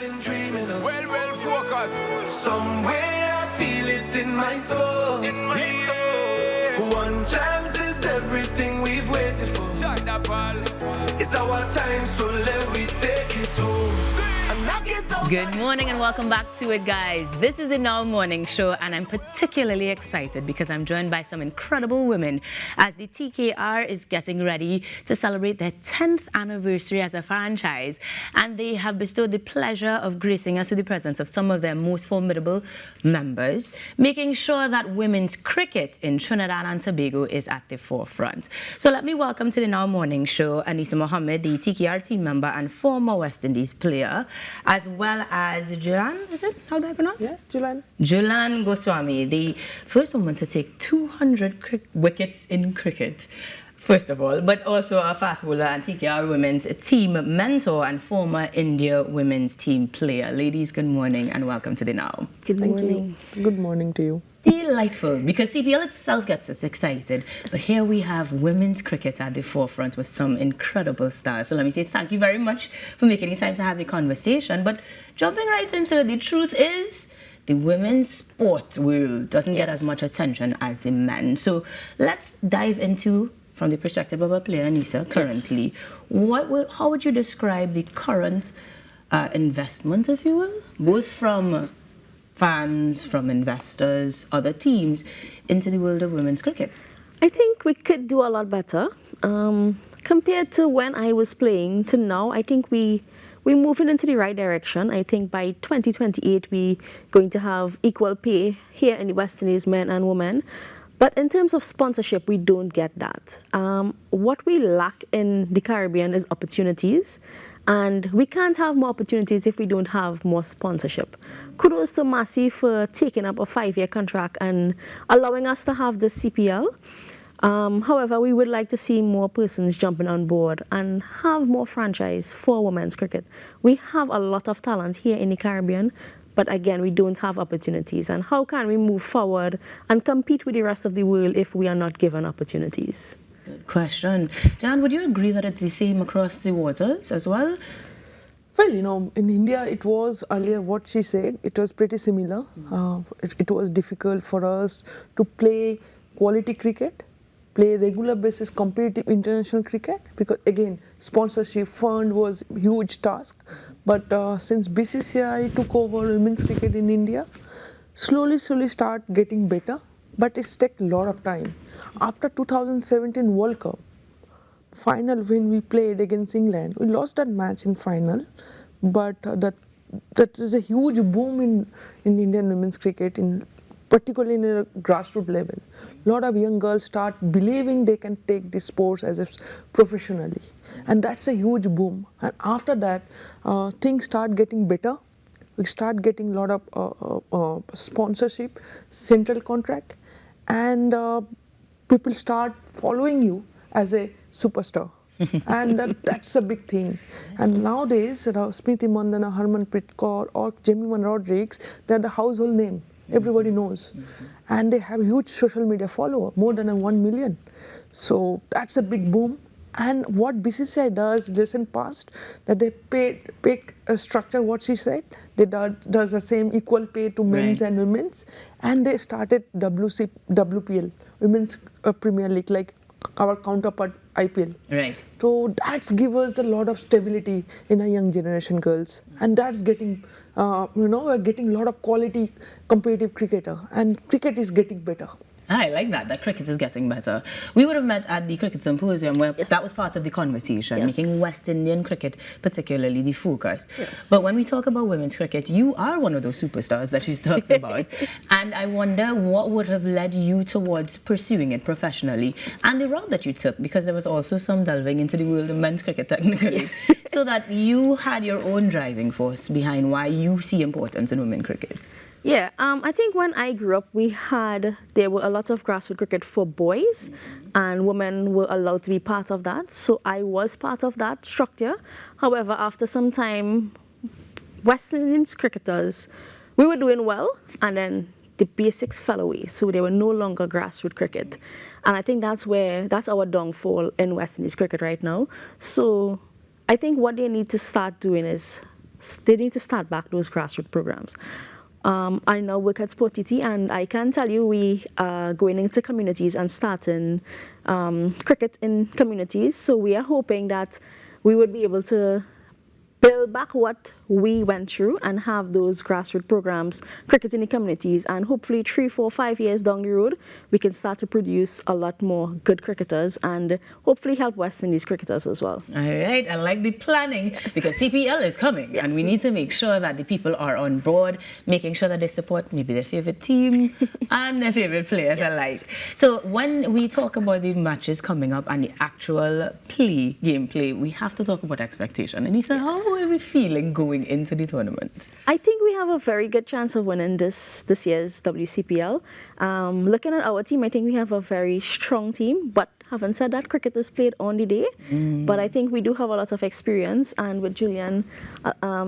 been dreaming of. Well, focus. Somewhere I feel it in my soul. One chance is everything we've waited for. Shut the ball. It's our time, so let we take it home. Good morning and welcome back to it, guys. This is the Now Morning Show, and I'm particularly excited because I'm joined by some incredible women as the TKR is getting ready to celebrate their 10th anniversary as a franchise, and they have bestowed the pleasure of gracing us with the presence of some of their most formidable members, making sure that women's cricket in Trinidad and Tobago is at the forefront. So let me welcome to the Now Morning Show Anisa Mohammed, the TKR team member and former West Indies player, as well as Jhulan, is it? How do I pronounce? Yeah, Jhulan. Jhulan Goswami, the first woman to take 200 wickets in cricket, first of all, but also a fast bowler and TKR women's team mentor and former India women's team player. Ladies, good morning and welcome to the Now. Good morning. Good morning to you. Delightful, because CPL itself gets us excited. So here we have women's cricket at the forefront with some incredible stars. So let me say thank you very much for making the time to have the conversation. But jumping right into it, the truth is the women's sport world doesn't get as much attention as the men. So let's dive into, from the perspective of a player, Anisa, currently, how would you describe the current investment, if you will, both from fans, from investors, other teams, into the world of women's cricket? I think we could do a lot better. Compared to when I was playing to now, I think we're moving into the right direction. I think by 2028, we're going to have equal pay here in the West Indies, men and women. But in terms of sponsorship, we don't get that. What we lack in the Caribbean is opportunities. And we can't have more opportunities if we don't have more sponsorship. Kudos to Massey for taking up a 5-year contract and allowing us to have the CPL. However, we would like to see more persons jumping on board and have more franchise for women's cricket. We have a lot of talent here in the Caribbean, but again, we don't have opportunities. And how can we move forward and compete with the rest of the world if we are not given opportunities? Good question. Jan, would you agree that it's the same across the waters as well? Well, you know, in India, it was earlier what she said, it was pretty similar. It was difficult for us to play quality cricket, play regular basis competitive international cricket, because again, sponsorship fund was a huge task. But since BCCI took over women's cricket in India, slowly start getting better. But it's taken a lot of time. After 2017 World Cup final, when we played against England, we lost that match in final. But that is a huge boom in Indian women's cricket, particularly in a grassroots level. A lot of young girls start believing they can take this sports as if professionally, and that's a huge boom. And after that, things start getting better. We start getting a lot of sponsorship, central contract, and people start following you as a superstar. And that's a big thing. And nowadays, Smriti Mandhana, Harmanpreet Kaur or Jemima Rodrigues, they're the household name. Everybody knows. And they have huge social media follower, more than 1 million. So that's a big boom. And what BCCI does recent past, that they pay a structure, what she said, they does the same equal pay to men's and women's, and they started WPL, Women's Premier League, like our counterpart IPL. Right. So that's give us a lot of stability in our young generation girls, and that's getting, we're getting a lot of quality competitive cricketer, and cricket is getting better. I like that cricket is getting better. We would have met at the cricket symposium where that was part of the conversation, making West Indian cricket particularly the focus. But when we talk about women's cricket, you are one of those superstars that she's talked about. And I wonder what would have led you towards pursuing it professionally and the route that you took, because there was also some delving into the world of men's cricket technically, so that you had your own driving force behind why you see importance in women's cricket. Yeah, I think when I grew up, there were a lot of grassroots cricket for boys, and women were allowed to be part of that. So I was part of that structure. However, after some time, West Indies cricketers, we were doing well, and then the basics fell away. So they were no longer grassroots cricket. And I think that's our downfall in West Indies cricket right now. So I think what they need to start doing is they need to start back those grassroots programs. I now work at Sport TT, and I can tell you we are going into communities and starting cricket in communities. So we are hoping that we would be able to build back what we went through and have those grassroots programs, cricket in the communities, and hopefully 3, 4, 5 years down the road, we can start to produce a lot more good cricketers and hopefully help West Indies cricketers as well. All right, I like the planning because CPL is coming, Yes. and we need to make sure that the people are on board, making sure that they support maybe their favorite team and their favorite players alike. So when we talk about the matches coming up and the actual gameplay, we have to talk about expectation. Anisa, how are we feeling going into the tournament? I think we have a very good chance of winning this year's WCPL. Looking at our team, I think we have a very strong team, but having said that, cricket is played on the day. But I think we do have a lot of experience, and with Jhulan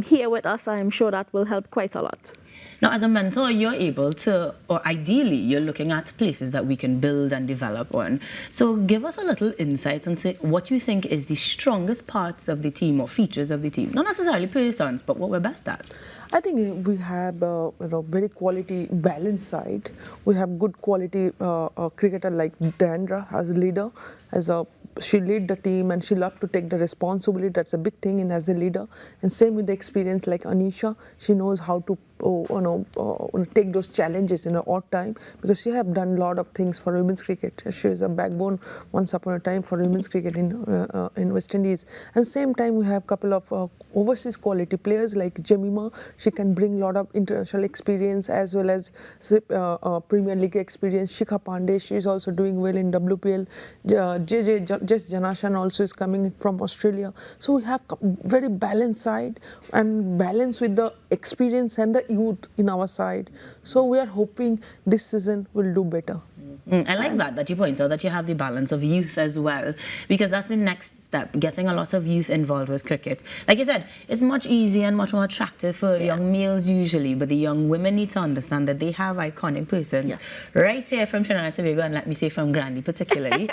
here with us, I'm sure that will help quite a lot. Now, as a mentor, you're able to, or ideally, you're looking at places that we can build and develop on. So give us a little insight into what you think is the strongest parts of the team or features of the team. Not necessarily persons, but what we're best at. I think we have very quality balanced side. We have good quality cricketer like Dandra as a leader, she lead the team and she loved to take the responsibility. That's a big thing in as a leader. And same with the experience like Anisa. She knows how to take those challenges in an odd time, because she have done a lot of things for women's cricket. She is a backbone once upon a time for women's cricket in West Indies. And same time we have a couple of overseas quality players like Jemima. She can bring a lot of international experience as well as Premier League experience. Shikha Pandey, she is also doing well in WPL. Jess Janashan also is coming from Australia. So we have very balanced side and balance with the experience and the youth in our side. So we are hoping this season will do better. I like that you point out that you have the balance of youth as well, because that's the next step, getting a lot of youth involved with cricket. Like you said, it's much easier and much more attractive for young males usually, but the young women need to understand that they have iconic persons right here from Trinidad and Tobago, and let me say from Grandy particularly,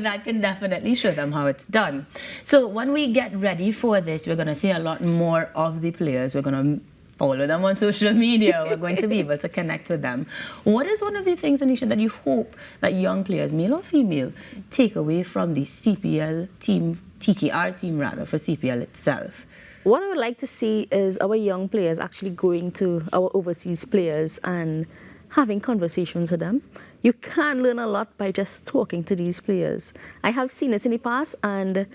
that can definitely show them how it's done. So when we get ready for this, we're going to see a lot more of the players. We're going to follow them on social media. We're going to be able to connect with them. What is one of the things, Anisha, that you hope that young players, male or female, take away from the CPL team, TKR team rather, for CPL itself? What I would like to see is our young players actually going to our overseas players and having conversations with them. You can learn a lot by just talking to these players. I have seen it in the past, and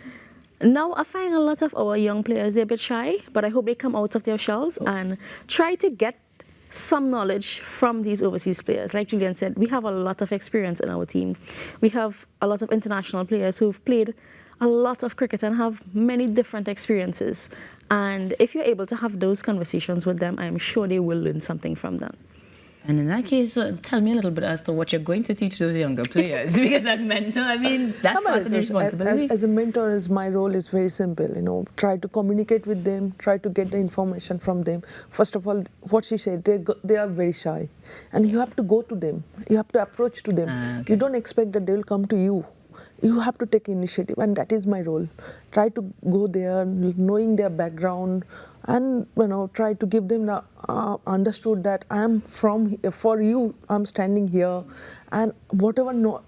now I find a lot of our young players, they're a bit shy, but I hope they come out of their shells and try to get some knowledge from these overseas players. Like Jhulan said, we have a lot of experience in our team. We have a lot of international players who've played a lot of cricket and have many different experiences. And if you're able to have those conversations with them, I'm sure they will learn something from them. And in that case, tell me a little bit as to what you're going to teach those younger players, because as mentor, I mean, that's part of the responsibility. As a mentor, my role is very simple, try to communicate with them, try to get the information from them. First of all, what she said, they are very shy, and you have to go to them, you have to approach to them. Okay. You don't expect that they will come to you. You have to take initiative, and that is my role. Try to go there, knowing their background, and try to give them the understood that I am for you. I'm standing here, and whatever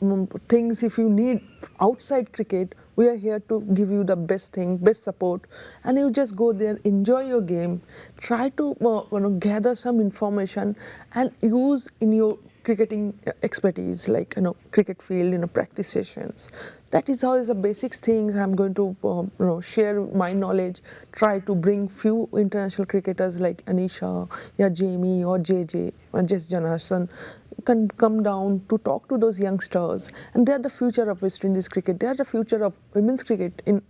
things if you need outside cricket, we are here to give you the best thing, best support, and you just go there, enjoy your game, try to gather some information and use in your cricketing expertise, like cricket field, practice sessions. That is how is the basics things I'm going to share my knowledge. Try to bring few international cricketers like Anisha, Jamie or JJ or Jess Janashan can come down to talk to those youngsters, and they are the future of West Indies cricket. They are the future of women's cricket. In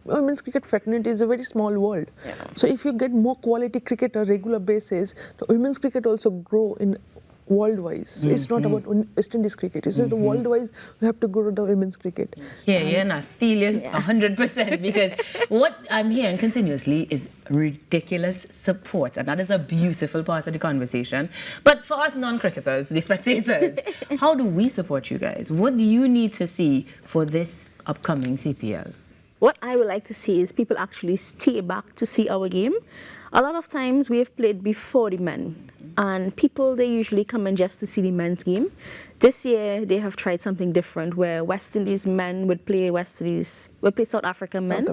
women's cricket fraternity is a very small world. Yeah. So if you get more quality cricket on a regular basis, the women's cricket also grow in world-wise. So it's not about West Indies cricket. It's world-wise. We have to go to the women's cricket. And I feel you 100%, because what I'm hearing continuously is ridiculous support, and that is a beautiful part of the conversation. But for us non-cricketers, the spectators, how do we support you guys? What do you need to see for this upcoming CPL? what I would like to see is people actually stay back to see our game. A lot of times we have played before the men, and people, they usually come in just to see the men's game. This year they have tried something different, where West Indies men would play South African men,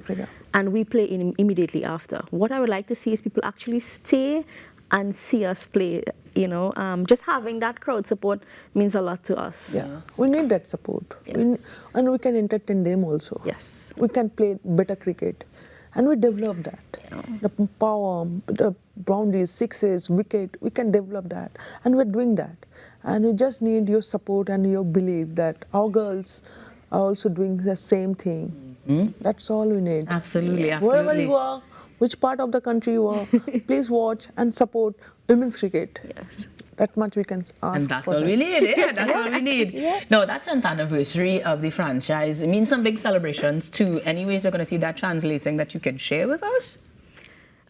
and we play in immediately after. What I would like to see is people actually stay and see us play. You know, just having that crowd support means a lot to us. Yeah, we need that support. Yes. And we can entertain them also. Yes. We can play better cricket. And we develop that. Yeah. The power, the boundaries, sixes, wicket, we can develop that. And we're doing that. And we just need your support and your belief that our girls are also doing the same thing. That's all we need. Absolutely, Wherever you are, which part of the country you are, please watch and support women's cricket. Yes. That much we can ask. And that's for all that. we need, yeah, that's all we need. Yeah. No, that 10th anniversary of the franchise, it means some big celebrations too. Any ways we're going to see that translating that you can share with us?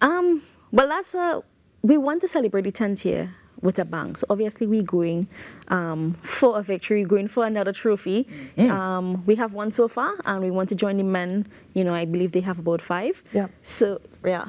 Well, we want to celebrate the 10th year with a bang. So obviously we're going for a victory, going for another trophy. We have one so far, and we want to join the men. You know, I believe they have about 5. Yeah.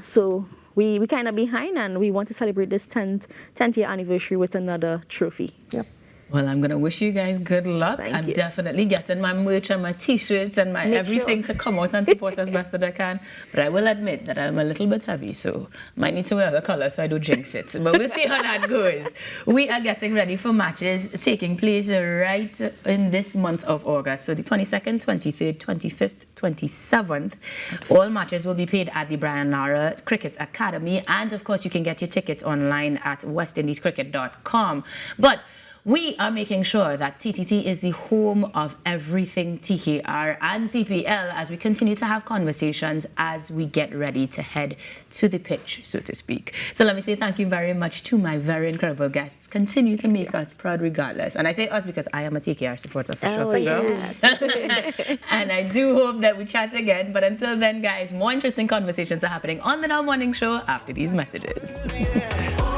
So we kind of behind, and we want to celebrate this 10th year anniversary with another trophy. Yep. Well, I'm going to wish you guys good luck. Thank I'm you. definitely getting my merch and my t-shirts and my Make everything sure. to come out and support as best that I can. But I will admit that I'm a little bit heavy, so might need to wear the color so I don't jinx it. But we'll see how that goes. We are getting ready for matches taking place right in this month of August. So the 22nd, 23rd, 25th, 27th. All matches will be played at the Brian Lara Cricket Academy. And of course, you can get your tickets online at westindiescricket.com. But we are making sure that TTT is the home of everything TKR and CPL as we continue to have conversations as we get ready to head to the pitch, so to speak. So let me say thank you very much to my very incredible guests. Continue to make us proud regardless. And I say us because I am a TKR supporter for sure. Yes. And I do hope that we chat again. But until then, guys, more interesting conversations are happening on the Now Morning Show after these messages.